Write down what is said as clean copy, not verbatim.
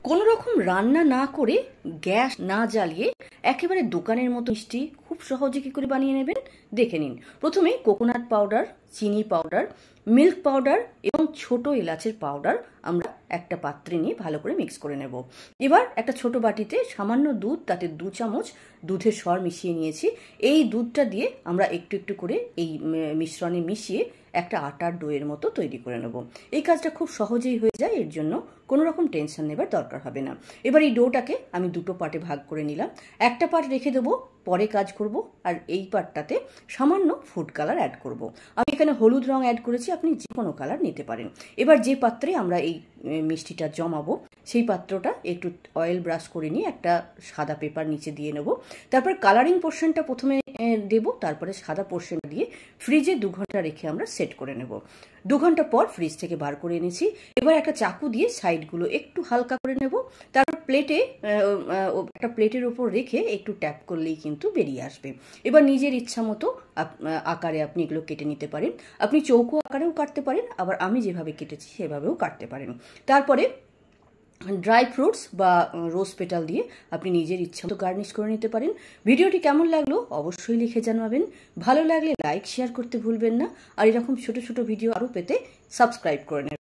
কোনো রকম রান্না না করে গ্যাস না জ্বালিয়ে একেবারে দোকানের মতো মিষ্টি খুব সহজে কি করে বানিয়ে নেবেন দেখে নিন। প্রথমে কোকোনাট পাউডার, চিনি পাউডার, মিল্ক পাউডার এবং ছোট এলাচের পাউডার আমরা একটা পাত্রে নিয়ে ভালো করে মিক্স করে নেব। এবার একটা ছোট বাটিতে সামান্য দুধ, তাতে 2 চামচ দুধের সর মিশিয়ে নিয়েছি। এই দুধটা দিয়ে আমরা একটু একটু করে এই মিশ্রণে মিশিয়ে একটা আটার ডোয়ের মতো তৈরি করে নেব। এই কাজটা খুব সহজেই হয়ে যায়, এর জন্য কোনো রকম টেনশন নেবার দরকার হবে না। এবার এই ডোটাকে আমি দুটো পার্টে ভাগ করে নিলাম। একটা পার্ট রেখে দেবো, পরে কাজ করব, আর এই পার্টটাতে সামান্য ফুড কালার অ্যাড করব। আমি এখানে হলুদ রং অ্যাড করেছি, আপনি যে কোনো কালার নিতে পারেন। এবার যে পাত্রে আমরা এই মিষ্টিটা জমাবো সেই পাত্রটা একটু অয়েল ব্রাশ করে নিয়ে একটা সাদা পেপার নিচে দিয়ে নেব। তারপর কালারিং পোর্শনটা প্রথমে দেব, তারপরে সাদা পোর্শন দিয়ে ফ্রিজে 2 ঘন্টা রেখে আমরা সেট করে নেব। 2 ঘন্টা পর ফ্রিজ থেকে বার করে এনেছি। এবার একটা চাকু দিয়ে সাইডগুলো একটু হালকা করে নেব। তারপর একটা প্লেটের ওপর রেখে একটু ট্যাপ করলেই কিন্তু বেরিয়ে আসবে। এবার নিজের ইচ্ছা মতো আকারে আপনি এগুলো কেটে নিতে পারেন। আপনি চৌকো আকারেও কাটতে পারেন, আবার আমি যেভাবে কেটেছি সেভাবেও কাটতে পারেন। তারপরে ড্রাই ফ্রুটস বা রোজ পেটাল দিয়ে আপনি নিজের ইচ্ছা মতো গার্নিশ করে নিতে পারেন। ভিডিওটি কেমন লাগলো অবশ্যই লিখে জানাবেন। ভালো লাগলে লাইক শেয়ার করতে ভুলবেন না, আর এরকম ছোট ছোট ভিডিও আরও পেতে সাবস্ক্রাইব করে নেবেন।